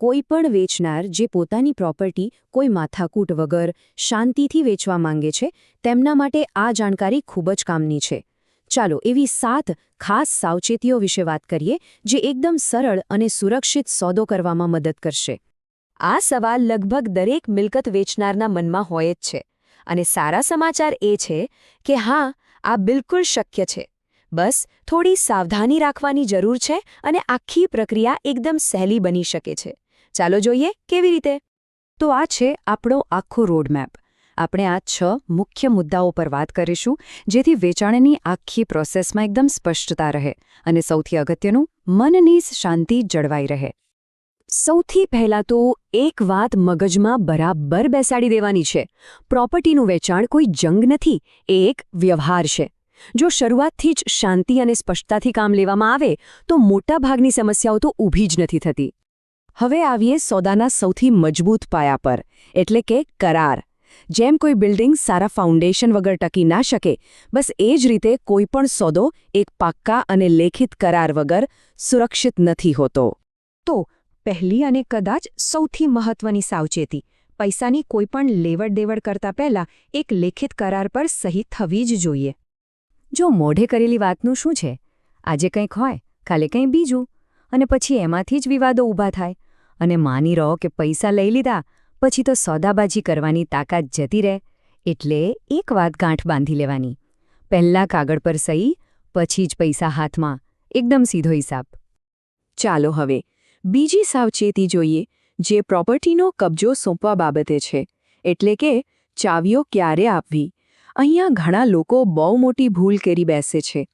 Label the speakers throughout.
Speaker 1: કોઈ પણ વેચનાર જે પોતાની પ્રોપર્ટી કોઈ માથાકૂટ વગર શાંતિથી વેચવા માંગે છે તેમના માટે આ જાણકારી ખૂબ જ કામની છે. ચાલો એવી 7 ખાસ સાવચેતીઓ વિશે વાત કરીએ જે એકદમ સરળ અને સુરક્ષિત સોદો કરવામાં મદદ કરશે. આ સવાલ લગભગ દરેક મિલકત વેચનારના મનમાં હોય જ છે અને સારા સમાચાર એ છે કે હા, આ બિલકુલ શક્ય છે. બસ થોડી સાવધાની રાખવાની જરૂર છે અને આખી પ્રક્રિયા એકદમ સહેલી બની શકે છે. ચાલો જોઈએ કેવી રીતે. તો આ છે આપણો આખો રોડમેપ. આપણે આ 6 મુખ્ય મુદ્દાઓ પર વાત કરીશું જેથી વેચાણની આખી પ્રોસેસમાં એકદમ સ્પષ્ટતા રહે અને સૌથી અગત્યનું મનની શાંતિ જળવાઈ રહે. સૌથી પહેલાં તો એક વાત મગજમાં બરાબર બેસાડી દેવાની છે. પ્રોપર્ટીનું વેચાણ કોઈ જંગ નથી, એ એક વ્યવહાર છે. જો શરૂઆતથી જ શાંતિ અને સ્પષ્ટતાથી કામ લેવામાં આવે તો મોટાભાગની સમસ્યાઓ તો ઊભી જ નથી થતી. હવે આવીએ સોદાના સૌથી મજબૂત પાયા પર, એટલે કે કરાર. જેમ કોઈ બિલ્ડિંગ સારા ફાઉન્ડેશન વગર ટકી ના શકે, બસ એ જ રીતે કોઈ પણ સોદો એક પાક્કા અને લેખિત કરાર વગર સુરક્ષિત નથી હોતો. તો પહેલી અને કદાચ સૌથી મહત્વની સાવચેતી, પૈસાની કોઈપણ લેવડ-દેવડ કરતા પહેલા એક લેખિત કરાર પર સહી થવી જ જોઈએ. જો મોઢે કરેલી વાતનું શું છે? આજે કંઈક હોય, કાલે કંઈ બીજું, અને પછી એમાંથી જ વિવાદો ઊભા થાય. અને માની રહો કે પૈસા લઈ લીધા પછી તો સોદાબાજી કરવાની તાકાત જતી રહે. એટલે એક વાત ગાંઠ બાંધી લેવાની, પહેલાં કાગળ પર સહી, પછી જ પૈસા હાથમાં. એકદમ સીધો હિસાબ. ચાલો હવે બીજી સાવચેતી જોઈએ, જે પ્રોપર્ટીનો કબજો સોંપવા બાબતે છે, એટલે કે ચાવીઓ ક્યારે આપવી. અહીંયા ઘણા લોકો બહુ મોટી ભૂલ કરી બેસે છે.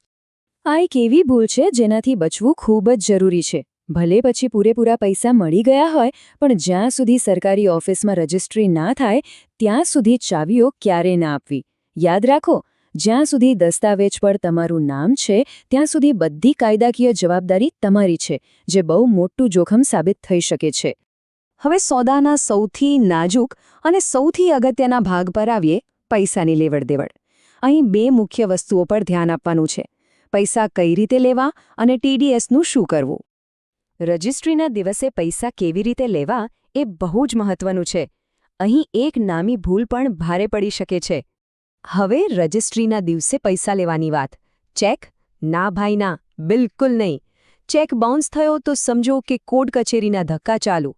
Speaker 1: આ એક એવી ભૂલ છે જેનાથી બચવું ખૂબ જ જરૂરી છે. ભલે પછી પૂરેપૂરા પૈસા મળી ગયા હોય, પણ જ્યાં સુધી સરકારી ઓફિસમાં રજિસ્ટ્રી ના થાય ત્યાં સુધી ચાવીઓ ક્યારેય ના આપવી. યાદ રાખો, જ્યાં સુધી દસ્તાવેજ પર તમારું નામ છે ત્યાં સુધી બધી કાયદાકીય જવાબદારી તમારી છે, જે બહુ મોટું જોખમ સાબિત થઈ શકે છે. હવે સોદાના સૌથી નાજુક અને સૌથી અગત્યના ભાગ પર આવીએ, પૈસાની લેવડ-દેવડ. અહીં 2 મુખ્ય વસ્તુઓ પર ધ્યાન આપવાનું છે. પૈસા કઈ રીતે લેવા અને TDSનું શું કરવું. રજિસ્ટ્રીના દિવસે પૈસા કેવી રીતે લેવા એ બહુ જ મહત્વનું છે. અહીં એક નાની ભૂલ પણ ભારે પડી શકે છે. હવે રજિસ્ટ્રીના દિવસે પૈસા લેવાની વાત. ચેક? ના ભાઈ ના, બિલકુલ નહીં. ચેક બાઉન્સ થયો તો સમજો કે કોર્ટ કચેરીના ધક્કા ચાલુ.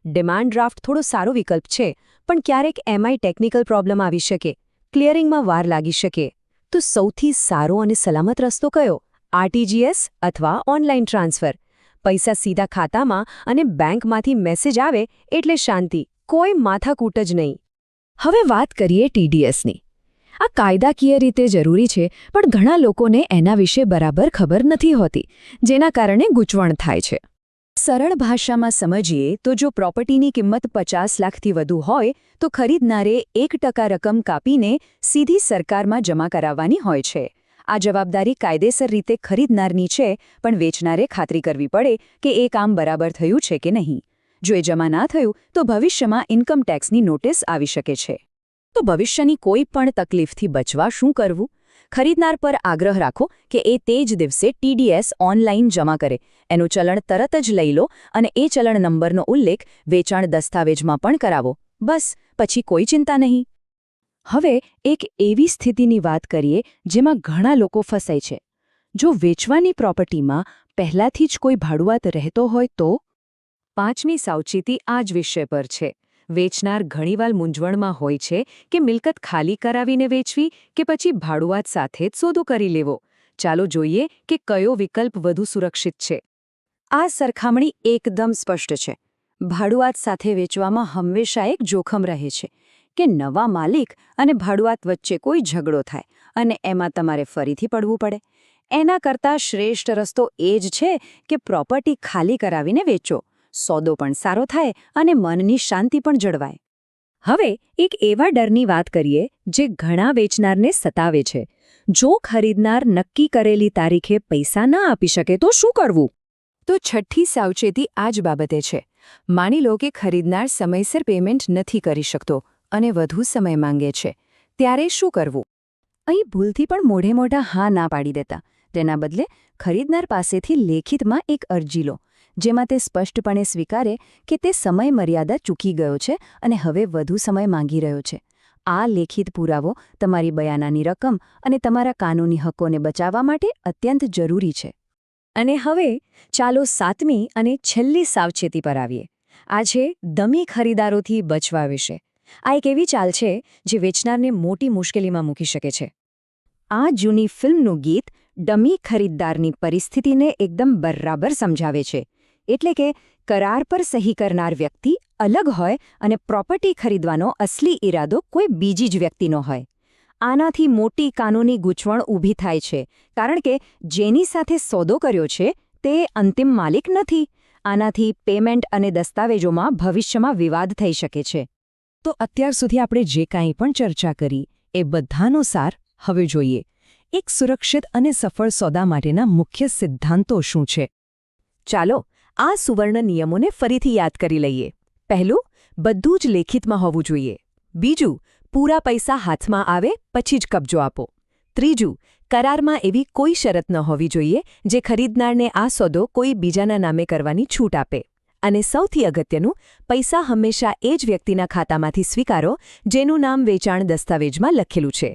Speaker 1: ડિમાન્ડ ડ્રાફ્ટ થોડો સારો વિકલ્પ છે, પણ ક્યારેક એમાંય ટેકનિકલ પ્રોબ્લેમ આવી શકે, ક્લિયરિંગમાં વાર લાગી શકે. તો સૌથી સારો અને સલામત રસ્તો કયો? RTGS અથવા ઓનલાઈન ટ્રાન્સફર. પૈસા સીધા ખાતામાં અને બેંકમાંથી મેસેજ આવે એટલે શાંતિ, કોઈ માથાકૂટ જ નહીં. હવે વાત કરીએ TDSની. આ કાયદાકીય રીતે જરૂરી છે, પણ ઘણા લોકોને એના વિશે બરાબર ખબર નથી હોતી, જેના કારણે ગૂંચવણ થાય છે. સરળ ભાષામાં સમજીએ તો જો પ્રોપર્ટીની કિંમત 50 લાખથી વધુ હોય તો ખરીદનારે 1% રકમ કાપીને સીધી સરકારમાં જમા કરાવવાની હોય છે. આ જવાબદારી કાયદેસર રીતે ખરીદનારની છે, પણ વેચનારે ખાતરી કરવી પડે કે એ કામ બરાબર થયું છે કે નહીં. જો એ જમા ના થયું તો ભવિષ્યમાં ઇન્કમ ટેક્સની નોટિસ આવી શકે છે. તો ભવિષ્યની કોઈ પણ તકલીફથી બચવા શું કરવું? ખરીદનાર પર આગ્રહ રાખો કે એ તે જ દિવસે TDS ઓનલાઈન જમા કરે. એનું ચલણ તરત જ લઈ લો અને એ ચલણ નંબરનો ઉલ્લેખ વેચાણ દસ્તાવેજમાં પણ કરાવો. બસ, પછી કોઈ ચિંતા નહીં. હવે એક એવી સ્થિતિની વાત કરીએ જેમાં ઘણા લોકો ફસાય છે. જો વેચવાની પ્રોપર્ટીમાં પહેલાથી જ કોઈ ભાડુઆત રહેતો હોય તો? 5મી સાવચેતી આ જ વિષય પર છે. વેચનાર ઘણીવાર મૂંઝવણમાં હોય છે કે મિલકત ખાલી કરાવીને વેચવી કે પછી ભાડુઆત સાથે જ સોદો કરી લેવો. ચાલો જોઈએ કે કયો વિકલ્પ વધુ સુરક્ષિત છે. આ સરખામણી એકદમ સ્પષ્ટ છે. ભાડુઆત સાથે વેચવામાં હંમેશા એક જોખમ રહે છે કે નવા માલિક અને ભાડુઆત વચ્ચે કોઈ ઝઘડો થાય અને એમાં તમારે ફરીથી પડવું પડે. એના કરતાં શ્રેષ્ઠ રસ્તો એ જ છે કે પ્રોપર્ટી ખાલી કરાવીને વેચો. સોદો પણ સારો થાય અને મનની શાંતિ પણ જળવાય. હવે એક એવા ડરની વાત કરીએ જે ઘણા વેચનારને સતાવે છે. જો ખરીદનાર નક્કી કરેલી તારીખે પૈસા ન આપી શકે તો શું કરવું? તો 6ઠ્ઠી સાવચેતી આ જ બાબતે છે. માની લો કે ખરીદનાર સમયસર પેમેન્ટ નથી કરી શકતો અને વધુ સમય માંગે છે. ત્યારે શું કરવું? અહીં ભૂલથી પણ મોઢે મોઢા હા ના પાડી દેતા. તેના બદલે ખરીદનાર પાસેથી લેખિતમાં એક અરજી લો, જેમાં તે સ્પષ્ટપણે સ્વીકારે કે તે સમય મર્યાદા ચૂકી ગયો છે અને હવે વધુ સમય માંગી રહ્યો છે. આ લેખિત પુરાવો તમારી બયાનાની રકમ અને તમારા કાનૂની હકોને બચાવવા માટે અત્યંત જરૂરી છે. અને હવે ચાલો 7મી અને છેલ્લી સાવચેતી પર આવીએ. આ છે ડમી ખરીદારોથી બચવા વિશે. આ એક એવી ચાલ છે જે વેચનારને મોટી મુશ્કેલીમાં મૂકી શકે છે. આ જૂની ફિલ્મનું ગીત ડમી ખરીદદારની પરિસ્થિતિને એકદમ બરાબર સમજાવે છે. એટલે કે કરાર પર સહી કરનાર વ્યક્તિ અલગ હોય અને પ્રોપર્ટી ખરીદવાનો અસલી ઈરાદો કોઈ બીજી જ વ્યક્તિનો હોય. આનાથી મોટી કાનૂની ગૂંચવણ ઊભી થાય છે, કારણ કે જેની સાથે સોદો કર્યો છે તે અંતિમ માલિક નથી. આનાથી પેમેન્ટ અને દસ્તાવેજોમાં ભવિષ્યમાં વિવાદ થઈ શકે છે. તો અત્યાર સુધી આપણે જે કાંઈ પણ ચર્ચા કરી એ બધાનો સાર હવે જોઈએ. એક સુરક્ષિત અને સફળ સોદા માટેના મુખ્ય સિદ્ધાંતો શું છે? ચાલો આ સુવર્ણ નિયમોને ફરીથી યાદ કરી લઈએ. પહેલું, બધું જ લેખિતમાં હોવું જોઈએ. બીજું, પૂરા પૈસા હાથમાં આવે પછી જ કબજો આપો. ત્રીજું, કરારમાં એવી કોઈ શરત ન હોવી જોઈએ જે ખરીદનારને આ સોદો કોઈ બીજાના નામે કરવાની છૂટ આપે. અને સૌથી અગત્યનું, પૈસા હંમેશા એ જ વ્યક્તિના ખાતામાંથી સ્વીકારો જેનું નામ વેચાણ દસ્તાવેજમાં લખેલું છે.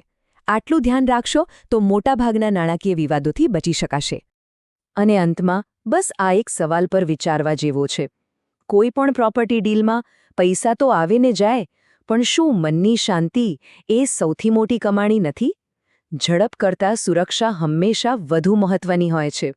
Speaker 1: આટલું ધ્યાન રાખશો તો મોટાભાગના નાણાકીય વિવાદોથી બચી શકાશે. અને અંતમાં બસ આ એક સવાલ પર વિચારવા જેવો છે. કોઈ પણ પ્રોપર્ટી ડીલમાં પૈસા તો આવે ને જાય, પણ શું મનની શાંતિ એ સૌથી મોટી કમાણી નથી? ઝડપ કરતાં સુરક્ષા હંમેશા વધુ મહત્વની હોય છે.